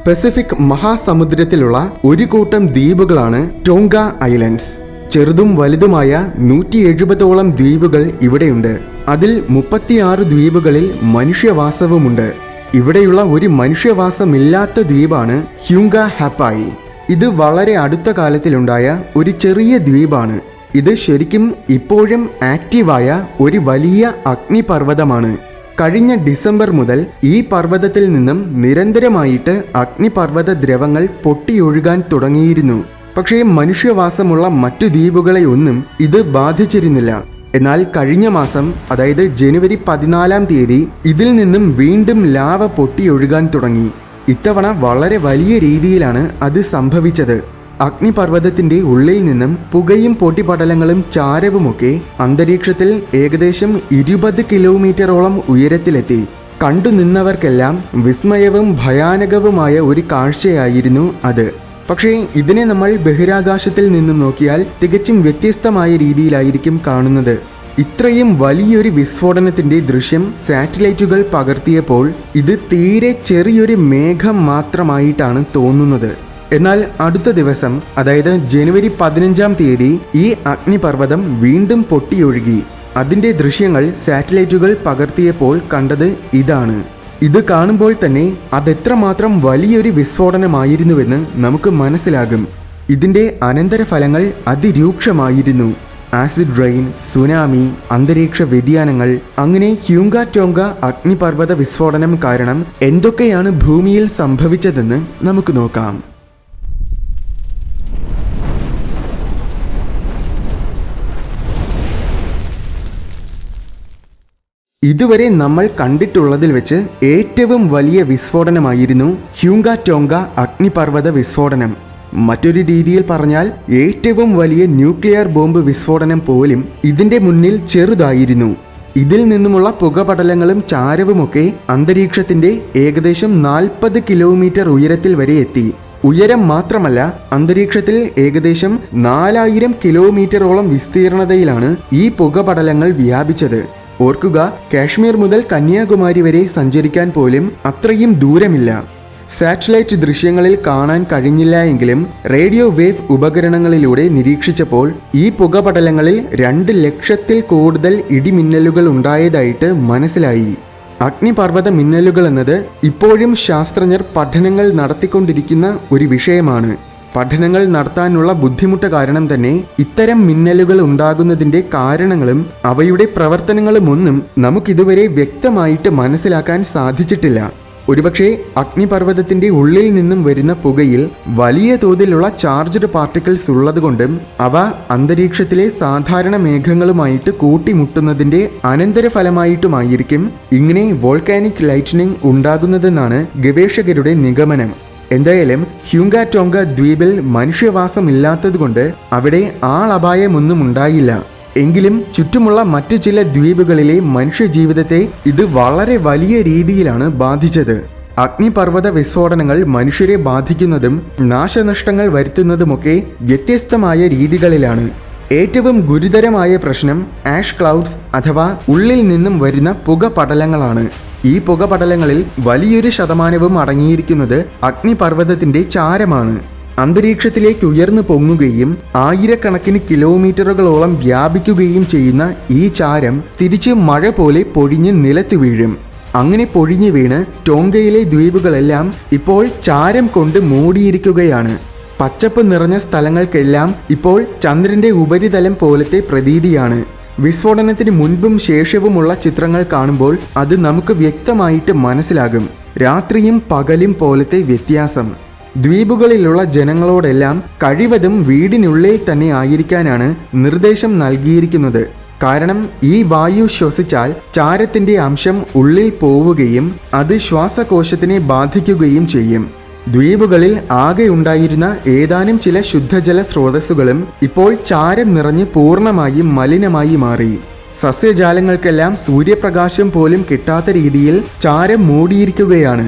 Pacific മഹാസമുദ്രത്തിലുള്ള ഒരു കൂട്ടം ദ്വീപുകളാണ് Tonga islands. ചെറുതും വലുതുമായ 170ഓളം ദ്വീപുകൾ ഇവിടെയുണ്ട്. അതിൽ 36 ദ്വീപുകളിൽ മനുഷ്യവാസവുമുണ്ട്. ഇവിടെയുള്ള ഒരു മനുഷ്യവാസമില്ലാത്ത ദ്വീപാണ് ഹ്യൂങ്ക ഹാപ്പായി. ഇത് വളരെ അടുത്ത കാലത്തിലുണ്ടായ ഒരു ചെറിയ ദ്വീപാണ്. ഇത് ശരിക്കും ഇപ്പോഴും ആക്റ്റീവായ ഒരു വലിയ അഗ്നിപർവ്വതമാണ്. കഴിഞ്ഞ ഡിസംബർ മുതൽ ഈ പർവ്വതത്തിൽ നിന്നും നിരന്തരമായിട്ട് അഗ്നിപർവ്വത ദ്രവങ്ങൾ പൊട്ടിയൊഴുകാൻ തുടങ്ങിയിരുന്നു. പക്ഷേ മനുഷ്യവാസമുള്ള മറ്റു ദ്വീപുകളെ ഒന്നും ഇത് ബാധിച്ചിരുന്നില്ല. എന്നാൽ കഴിഞ്ഞ മാസം, അതായത് ജനുവരി 14-ാം തീയതി ഇതിൽ നിന്നും വീണ്ടും ലാവ പൊട്ടിയൊഴുകാൻ തുടങ്ങി. ഇത്തവണ വളരെ വലിയ രീതിയിലാണ് അത് സംഭവിച്ചത്. അഗ്നിപർവ്വതത്തിന്റെ ഉള്ളിൽ നിന്നും പുകയും പൊട്ടിപ്പടലങ്ങളും ചാരവുമൊക്കെ അന്തരീക്ഷത്തിൽ ഏകദേശം 20 കിലോമീറ്ററോളം ഉയരത്തിലെത്തി. കണ്ടുനിന്നവർക്കെല്ലാം വിസ്മയവും ഭയാനകവുമായ ഒരു കാഴ്ചയായിരുന്നു അത്. പക്ഷേ ഇതിനെ നമ്മൾ ബഹിരാകാശത്തിൽ നിന്നും നോക്കിയാൽ തികച്ചും വ്യത്യസ്തമായ രീതിയിലായിരിക്കും കാണുന്നത്. ഇത്രയും വലിയൊരു വിസ്ഫോടനത്തിന്റെ ദൃശ്യം സാറ്റലൈറ്റുകൾ പകർത്തിയപ്പോൾ ഇത് തീരെ ചെറിയൊരു മേഘം മാത്രമായിട്ടാണ് തോന്നുന്നത്. എന്നാൽ അടുത്ത ദിവസം, അതായത് ജനുവരി 15-ാം തീയതി ഈ അഗ്നിപർവ്വതം വീണ്ടും പൊട്ടിയൊഴുകി. അതിന്റെ ദൃശ്യങ്ങൾ സാറ്റലൈറ്റുകൾ പകർത്തിയപ്പോൾ കണ്ടത് ഇതാണ്. ഇത് കാണുമ്പോൾ തന്നെ അതെത്രമാത്രം വലിയൊരു വിസ്ഫോടനമായിരുന്നുവെന്ന് നമുക്ക് മനസ്സിലാകും. ഇതിന്റെ അനന്തരഫലങ്ങൾ അതിരൂക്ഷമായിരുന്നു. ആസിഡ് റെയിൻ, സുനാമി, അന്തരീക്ഷ വ്യതിയാനങ്ങൾ, അങ്ങനെ ഹ്യൂങ്ക ടോങ്ക അഗ്നിപർവ്വത വിസ്ഫോടനം കാരണം എന്തൊക്കെയാണ് ഭൂമിയിൽ സംഭവിച്ചതെന്ന് നമുക്ക് നോക്കാം. ഇതുവരെ നമ്മൾ കണ്ടിട്ടുള്ളതിൽ വെച്ച് ഏറ്റവും വലിയ വിസ്ഫോടനമായിരുന്നു ഹ്യൂങ്ക ടോങ്ക അഗ്നിപർവ്വത വിസ്ഫോടനം. മറ്റൊരു രീതിയിൽ പറഞ്ഞാൽ ഏറ്റവും വലിയ ന്യൂക്ലിയർ ബോംബ് വിസ്ഫോടനം പോലും ഇതിന്റെ മുന്നിൽ ചെറുതായിരുന്നു. ഇതിൽ നിന്നുമുള്ള പുകപടലങ്ങളും ചാരവുമൊക്കെ അന്തരീക്ഷത്തിന്റെ ഏകദേശം 40 കിലോമീറ്റർ ഉയരത്തിൽ വരെ എത്തി. ഉയരം മാത്രമല്ല, അന്തരീക്ഷത്തിൽ ഏകദേശം 4000 കിലോമീറ്ററോളം വിസ്തീർണതയിലാണ് ഈ പുകപടലങ്ങൾ വ്യാപിച്ചത്. ഓർക്കുക, കാശ്മീർ മുതൽ കന്യാകുമാരി വരെ സഞ്ചരിക്കാൻ പോലും അത്രയും ദൂരമില്ല. സാറ്റലൈറ്റ് ദൃശ്യങ്ങളിൽ കാണാൻ കഴിഞ്ഞില്ല എങ്കിലും റേഡിയോ വേവ് ഉപകരണങ്ങളിലൂടെ നിരീക്ഷിച്ചപ്പോൾ ഈ പുകപടലങ്ങളിൽ 2 ലക്ഷത്തിൽ കൂടുതൽ ഇടിമിന്നലുകൾ ഉണ്ടായതായിട്ട് മനസ്സിലായി. അഗ്നിപർവ്വത മിന്നലുകൾ എന്നത് ഇപ്പോഴും ശാസ്ത്രജ്ഞർ പഠനങ്ങൾ നടത്തിക്കൊണ്ടിരിക്കുന്ന ഒരു വിഷയമാണ്. പഠനങ്ങൾ നടത്താനുള്ള ബുദ്ധിമുട്ട് കാരണം തന്നെ ഇത്തരം മിന്നലുകൾ ഉണ്ടാകുന്നതിന്റെ കാരണങ്ങളും അവയുടെ പ്രവർത്തനങ്ങളുമൊന്നും നമുക്കിതുവരെ വ്യക്തമായിട്ട് മനസ്സിലാക്കാൻ സാധിച്ചിട്ടില്ല. ഒരുപക്ഷെ അഗ്നിപർവ്വതത്തിന്റെ ഉള്ളിൽ നിന്നും വരുന്ന പുകയിൽ വലിയ തോതിലുള്ള ചാർജ്ഡ് പാർട്ടിക്കിൾസ് ഉള്ളതുകൊണ്ടും അവ അന്തരീക്ഷത്തിലെ സാധാരണ മേഘങ്ങളുമായിട്ട് കൂട്ടിമുട്ടുന്നതിന്റെ അനന്തരഫലമായിട്ടുമായിരിക്കും ഇങ്ങനെ വോൾക്കാനിക് ലൈറ്റ്നിങ് ഉണ്ടാകുന്നതെന്നാണ് ഗവേഷകരുടെ നിഗമനം. എന്തായാലും ഹ്യൂങ്ക ടോങ്ക ദ്വീപിൽ മനുഷ്യവാസമില്ലാത്തതുകൊണ്ട് അവിടെ ആളപായമൊന്നും ഉണ്ടായില്ല. എങ്കിലും ചുറ്റുമുള്ള മറ്റു ചില ദ്വീപുകളിലെ മനുഷ്യജീവിതത്തെ ഇത് വളരെ വലിയ രീതിയിലാണ് ബാധിച്ചത്. അഗ്നിപർവ്വത വിസ്ഫോടനങ്ങൾ മനുഷ്യരെ ബാധിക്കുന്നതും നാശനഷ്ടങ്ങൾ വരുത്തുന്നതുമൊക്കെ വ്യത്യസ്തമായ രീതികളിലാണ്. ഏറ്റവും ഗുരുതരമായ പ്രശ്നം ആഷ് ക്ലൗഡ്സ് അഥവാ ഉള്ളിൽ നിന്നും വരുന്ന പുകപടലങ്ങളാണ്. ഈ പുകപടലങ്ങളിൽ വലിയൊരു ശതമാനവും അടങ്ങിയിരിക്കുന്നത് അഗ്നിപർവ്വതത്തിന്റെ ചാരമാണ്. അന്തരീക്ഷത്തിലേക്ക് ഉയർന്നു പൊങ്ങുകയും ആയിരക്കണക്കിന് കിലോമീറ്ററുകളോളം വ്യാപിക്കുകയും ചെയ്യുന്ന ഈ ചാരം തിരിച്ച് മഴ പോലെ പൊഴിഞ്ഞ് നിലത്തു വീഴും. അങ്ങനെ പൊഴിഞ്ഞു വീണ് ടോങ്കയിലെ ദ്വീപുകളെല്ലാം ഇപ്പോൾ ചാരം കൊണ്ട് മൂടിയിരിക്കുകയാണ്. പച്ചപ്പ് നിറഞ്ഞ സ്ഥലങ്ങൾക്കെല്ലാം ഇപ്പോൾ ചന്ദ്രന്റെ ഉപരിതലം പോലത്തെ പ്രതീതിയാണ്. വിസ്ഫോടനത്തിന് മുൻപും ശേഷവുമുള്ള ചിത്രങ്ങൾ കാണുമ്പോൾ അത് നമുക്ക് വ്യക്തമായിട്ട് മനസ്സിലാകും. രാത്രിയും പകലും പോലത്തെ വ്യത്യാസം. ദ്വീപുകളിലുള്ള ജനങ്ങളോടെല്ലാം കഴിവതും വീടിനുള്ളിൽ തന്നെ ആയിരിക്കാനാണ് നിർദ്ദേശം നൽകിയിരിക്കുന്നത്. കാരണം ഈ വായു ശ്വസിച്ചാൽ ചാരത്തിന്റെ അംശം ഉള്ളിൽ പോവുകയും അത് ശ്വാസകോശത്തിനെ ബാധിക്കുകയും ചെയ്യും. ദ്വീപുകളിൽ ആകെ ഉണ്ടായിരുന്ന ഏതാനും ചില ശുദ്ധജല സ്രോതസ്സുകളും ഇപ്പോൾ ചാരം നിറഞ്ഞ് പൂർണ്ണമായും മലിനമായി മാറി. സസ്യജാലങ്ങൾക്കെല്ലാം സൂര്യപ്രകാശം പോലും കിട്ടാത്ത രീതിയിൽ ചാരം മൂടിയിരിക്കുകയാണ്.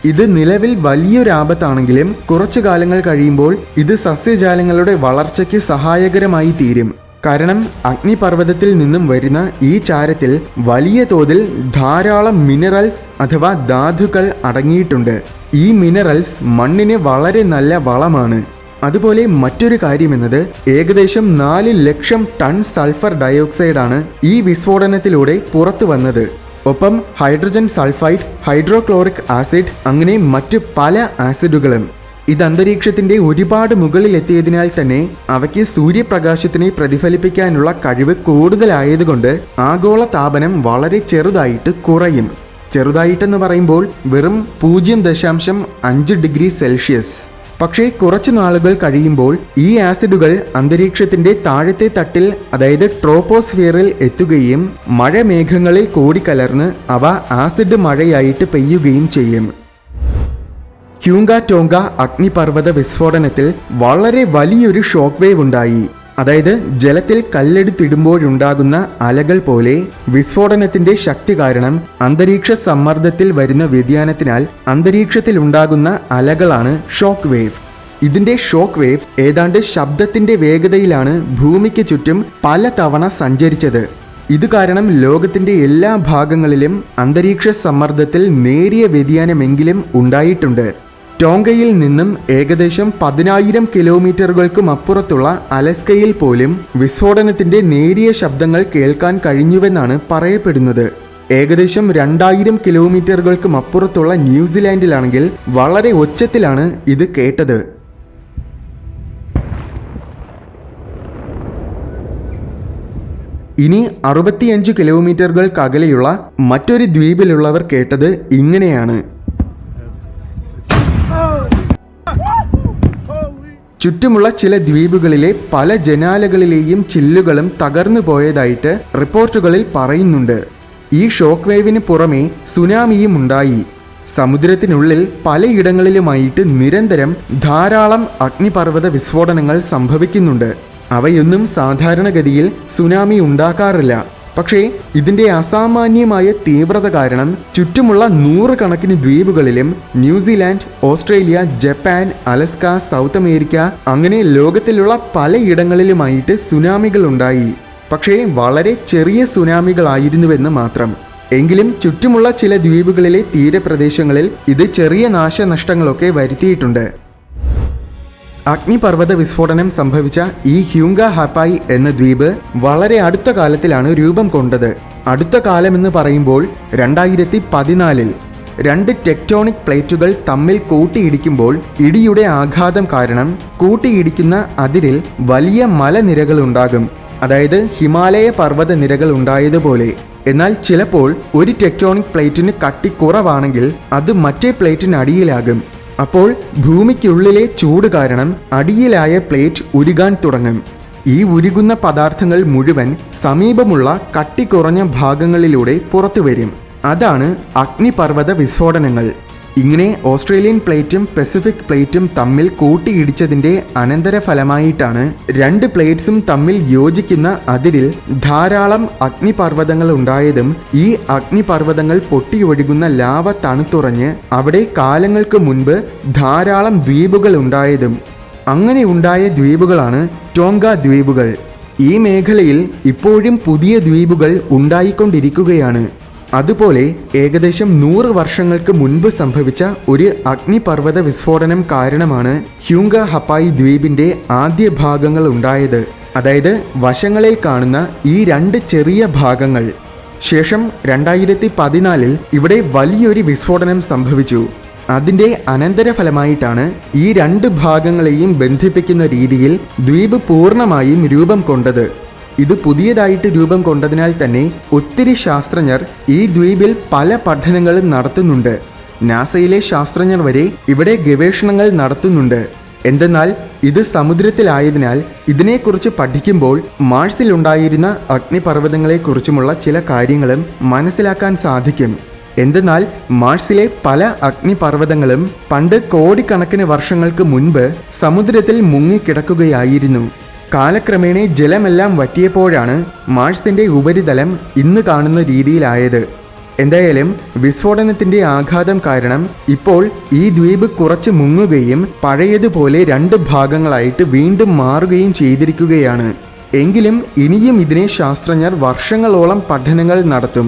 ഇത് നിലവിൽ വലിയൊരാപത്താണെങ്കിലും കുറച്ചു കാലങ്ങൾ കഴിയുമ്പോൾ ഇത് സസ്യജാലങ്ങളുടെ വളർച്ചയ്ക്ക് സഹായകരമായി തീരും. കാരണം അഗ്നിപർവ്വതത്തിൽ നിന്നും വരുന്ന ഈ ചാരത്തിൽ വലിയ തോതിൽ ധാരാളം മിനറൽസ് അഥവാ ധാതുക്കൾ അടങ്ങിയിട്ടുണ്ട്. ഈ മിനറൽസ് മണ്ണിന് വളരെ നല്ല വളമാണ്. അതുപോലെ മറ്റൊരു കാര്യമെന്നത് ഏകദേശം 4 ലക്ഷം ടൺ സൾഫർ ഡയോക്സൈഡാണ് ഈ വിസ്ഫോടനത്തിലൂടെ പുറത്തു വന്നത്. ഒപ്പം ഹൈഡ്രജൻ സൾഫൈഡ്, ഹൈഡ്രോക്ലോറിക് ആസിഡ്, അങ്ങനെ മറ്റ് പല ആസിഡുകളും. ഇത് അന്തരീക്ഷത്തിന്റെ ഒരുപാട് മുകളിലെത്തിയതിനാൽ തന്നെ അവയ്ക്ക് സൂര്യപ്രകാശത്തിനെ പ്രതിഫലിപ്പിക്കാനുള്ള കഴിവ് കൂടുതലായതുകൊണ്ട് ആഗോള താപനം വളരെ ചെറുതായിട്ട് കുറയും. ചെറുതായിട്ടെന്ന് പറയുമ്പോൾ വെറും 0.5 ഡിഗ്രി സെൽഷ്യസ്. പക്ഷേ കുറച്ചു നാളുകൾ കഴിയുമ്പോൾ ഈ ആസിഡുകൾ അന്തരീക്ഷത്തിന്റെ താഴത്തെ തട്ടിൽ, അതായത് ട്രോപ്പോസ്ഫിയറിൽ എത്തുകയും മഴമേഘങ്ങളിൽ കൂടിക്കലർന്ന് അവ ആസിഡ് മഴയായിട്ട് പെയ്യുകയും ചെയ്യും. ഹ്യൂങ്ക ടോങ്ക അഗ്നിപർവ്വത വിസ്ഫോടനത്തിൽ വളരെ വലിയൊരു ഷോക്ക് വേവ് ഉണ്ടായി. അതായത് ജലത്തിൽ കല്ലെടുത്തിടുമ്പോഴുണ്ടാകുന്ന അലകൾ പോലെ വിസ്ഫോടനത്തിന്റെ ശക്തി കാരണം അന്തരീക്ഷ സമ്മർദ്ദത്തിൽ വരുന്ന വ്യതിയാനത്തിനാൽ അന്തരീക്ഷത്തിൽ ഉണ്ടാകുന്ന അലകളാണ് ഷോക്ക് വേവ്. ഇതിന്റെ ഷോക്ക് വേവ് ഏതാണ്ട് ശബ്ദത്തിന്റെ വേഗതയിലാണ് ഭൂമിക്ക് ചുറ്റും പല തവണ സഞ്ചരിച്ചത്. ഇത് കാരണം ലോകത്തിന്റെ എല്ലാ ഭാഗങ്ങളിലും അന്തരീക്ഷ സമ്മർദ്ദത്തിൽ നേരിയ വ്യതിയാനമെങ്കിലും ഉണ്ടായിട്ടുണ്ട്. ടോങ്കയിൽ നിന്നും ഏകദേശം 10,000 കിലോമീറ്ററുകൾക്കും അപ്പുറത്തുള്ള അലസ്കയിൽ പോലും വിസ്ഫോടനത്തിന്റെ നേരിയ ശബ്ദങ്ങൾ കേൾക്കാൻ കഴിഞ്ഞുവെന്നാണ് പറയപ്പെടുന്നത്. ഏകദേശം 2000 കിലോമീറ്ററുകൾക്കും അപ്പുറത്തുള്ള ന്യൂസിലാൻഡിലാണെങ്കിൽ വളരെ ഒച്ചത്തിലാണ് ഇത് കേട്ടത്. ഇനി 65 കിലോമീറ്ററുകൾക്കകലെയുള്ള മറ്റൊരു ദ്വീപിലുള്ളവർ കേട്ടത് ഇങ്ങനെയാണ്. ചുറ്റുമുള്ള ചില ദ്വീപുകളിലെ പല ജനാലകളിലെയും ചില്ലുകളും തകർന്നു പോയതായിട്ട് റിപ്പോർട്ടുകളിൽ പറയുന്നുണ്ട്. ഈ ഷോക്ക് വേവിന് പുറമെ സുനാമിയും ഉണ്ടായി. സമുദ്രത്തിനുള്ളിൽ പലയിടങ്ങളിലുമായിട്ട് നിരന്തരം ധാരാളം അഗ്നിപർവ്വത വിസ്ഫോടനങ്ങൾ സംഭവിക്കുന്നുണ്ട്. അവയൊന്നും സാധാരണഗതിയിൽ സുനാമി ഉണ്ടാക്കാറില്ല. പക്ഷേ ഇതിന്റെ അസാമാന്യമായ തീവ്രത കാരണം ചുറ്റുമുള്ള 100 കണക്കിന് ദ്വീപുകളിലും New Zealand, Australia, Japan, Alaska, South America, അങ്ങനെ ലോകത്തിലുള്ള പലയിടങ്ങളിലുമായിട്ട് സുനാമികൾ ഉണ്ടായി. പക്ഷേ വളരെ ചെറിയ സുനാമികളായിരുന്നുവെന്ന് മാത്രം. എങ്കിലും ചുറ്റുമുള്ള ചില ദ്വീപുകളിലെ തീരപ്രദേശങ്ങളിൽ ഇത് ചെറിയ നാശനഷ്ടങ്ങളൊക്കെ വരുത്തിയിട്ടുണ്ട്. അഗ്നിപർവ്വത വിസ്ഫോടനം സംഭവിച്ച ഈ ഹ്യൂങ്ക ഹപ്പായ് എന്ന ദ്വീപ് വളരെ അടുത്ത കാലത്തിലാണ് രൂപം കൊണ്ടത്. അടുത്ത കാലമെന്ന് പറയുമ്പോൾ 2014 2 ടെക്ടോണിക് പ്ലേറ്റുകൾ തമ്മിൽ കൂട്ടിയിടിക്കുമ്പോൾ ഇടിയുടെ ആഘാതം കാരണം കൂട്ടിയിടിക്കുന്ന അതിരിൽ വലിയ മലനിരകൾ ഉണ്ടാകും. അതായത് ഹിമാലയ പർവ്വത നിരകൾ ഉണ്ടായതുപോലെ. എന്നാൽ ചിലപ്പോൾ ഒരു ടെക്ടോണിക് പ്ലേറ്റിന് കട്ടി കുറവാണെങ്കിൽ അത് മറ്റേ പ്ലേറ്റിനടിയിലാകും. അപ്പോൾ ഭൂമിക്കുള്ളിലെ ചൂട് കാരണം അടിയിലായ പ്ലേറ്റ് ഉരുകാൻ തുടങ്ങും. ഈ ഉരുകുന്ന പദാർത്ഥങ്ങൾ മുഴുവൻ സമീപമുള്ള കട്ടി കുറഞ്ഞ ഭാഗങ്ങളിലൂടെ പുറത്തു വരും. അതാണ് അഗ്നിപർവ്വത വിസ്ഫോടനങ്ങൾ. ഇങ്ങനെ ഓസ്ട്രേലിയൻ പ്ലേറ്റും പസഫിക് പ്ലേറ്റും തമ്മിൽ കൂട്ടിയിടിച്ചതിന്റെ അനന്തരഫലമായിട്ടാണ് 2 പ്ലേറ്റ്സും തമ്മിൽ യോജിക്കുന്ന അതിരിൽ ധാരാളം അഗ്നിപർവ്വതങ്ങൾ ഉണ്ടായതും ഈ അഗ്നിപർവ്വതങ്ങൾ പൊട്ടിയൊഴുകുന്ന ലാവ തണുത്തുറഞ്ഞ് അവിടെ കാലങ്ങൾക്ക് മുൻപ് ധാരാളം ദ്വീപുകൾ ഉണ്ടായതും. അങ്ങനെ ഉണ്ടായ ദ്വീപുകളാണ് ടോങ്ക ദ്വീപുകൾ. ഈ മേഖലയിൽ ഇപ്പോഴും പുതിയ ദ്വീപുകൾ ഉണ്ടായിക്കൊണ്ടിരിക്കുകയാണ്. അതുപോലെ ഏകദേശം 100 വർഷങ്ങൾക്ക് മുൻപ് സംഭവിച്ച ഒരു അഗ്നിപർവ്വത വിസ്ഫോടനം കാരണമാണ് ഹ്യൂങ്ക ഹപ്പായ് ദ്വീപിന്റെ ആദ്യ ഭാഗങ്ങൾ ഉണ്ടായത്. അതായത് വശങ്ങളിൽ കാണുന്ന ഈ 2 ചെറിയ ഭാഗങ്ങൾ. ശേഷം 2014 ഇവിടെ വലിയൊരു വിസ്ഫോടനം സംഭവിച്ചു. അതിന്റെ അനന്തരഫലമായിട്ടാണ് ഈ 2 ഭാഗങ്ങളെയും ബന്ധിപ്പിക്കുന്ന രീതിയിൽ ദ്വീപ് പൂർണ്ണമായും രൂപം കൊണ്ടത്. ഇത് പുതിയതായിട്ട് രൂപം കൊണ്ടതിനാൽ തന്നെ ഒത്തിരി ശാസ്ത്രജ്ഞർ ഈ ദ്വീപിൽ പല പഠനങ്ങളും നടത്തുന്നുണ്ട്. നാസയിലെ ശാസ്ത്രജ്ഞർ വരെ ഇവിടെ ഗവേഷണങ്ങൾ നടത്തുന്നുണ്ട്. എന്തെന്നാൽ ഇത് സമുദ്രത്തിലായതിനാൽ ഇതിനെക്കുറിച്ച് പഠിക്കുമ്പോൾ മാഴ്സിലുണ്ടായിരുന്ന അഗ്നിപർവ്വതങ്ങളെക്കുറിച്ചുമുള്ള ചില കാര്യങ്ങളും മനസ്സിലാക്കാൻ സാധിക്കും. എന്തെന്നാൽ മാഴ്സിലെ പല അഗ്നിപർവ്വതങ്ങളും പണ്ട് കോടിക്കണക്കിന് വർഷങ്ങൾക്ക് മുൻപ് സമുദ്രത്തിൽ മുങ്ങിക്കിടക്കുകയായിരുന്നു. കാലക്രമേണ ജലമെല്ലാം വറ്റിയപ്പോഴാണ് മാഴ്സിന്റെ ഉപരിതലം ഇന്ന് കാണുന്ന രീതിയിലായത്. എന്തായാലും വിസ്ഫോടനത്തിന്റെ ആഘാതം കാരണം ഇപ്പോൾ ഈ ദ്വീപ് കുറച്ച് മുങ്ങുകയും പഴയതുപോലെ 2 ഭാഗങ്ങളായിട്ട് വീണ്ടും മാറുകയും ചെയ്തിരിക്കുകയാണ്. എങ്കിലും ഇനിയും ഇതിനെ ശാസ്ത്രജ്ഞർ വർഷങ്ങളോളം പഠനങ്ങൾ നടത്തും.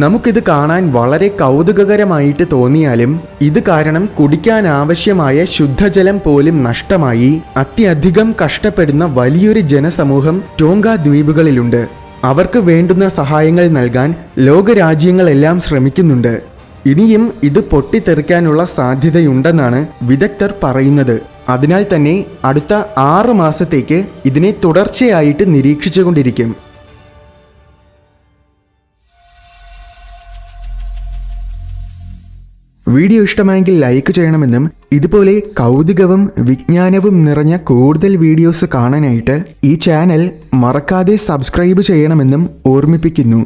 നമുക്കിത് കാണാൻ വളരെ കൗതുകകരമായിട്ട് തോന്നിയാലും ഇത് കാരണം കുടിക്കാൻ ആവശ്യമായ ശുദ്ധജലം പോലും നഷ്ടമായി അത്യധികം കഷ്ടപ്പെടുന്ന വലിയൊരു ജനസമൂഹം ടോങ്ക ദ്വീപുകളിലുണ്ട്. അവർക്ക് വേണ്ടുന്ന സഹായങ്ങൾ നൽകാൻ ലോകരാജ്യങ്ങളെല്ലാം ശ്രമിക്കുന്നുണ്ട്. ഇനിയും ഇത് പൊട്ടിത്തെറിക്കാനുള്ള സാധ്യതയുണ്ടെന്നാണ് വിദഗ്ധർ പറയുന്നത്. അതിനാൽ തന്നെ അടുത്ത 6 മാസത്തേക്ക് ഇതിനെ തുടർച്ചയായിട്ട് നിരീക്ഷിച്ചുകൊണ്ടിരിക്കും. വീഡിയോ ഇഷ്ടമായെങ്കിൽ ലൈക്ക് ചെയ്യണമെന്നും ഇതുപോലെ കൗതുകവും വിജ്ഞാനവും നിറഞ്ഞ കൂടുതൽ വീഡിയോസ് കാണാനായിട്ട് ഈ ചാനൽ മറക്കാതെ സബ്സ്ക്രൈബ് ചെയ്യണമെന്നും ഓർമ്മിപ്പിക്കുന്നു.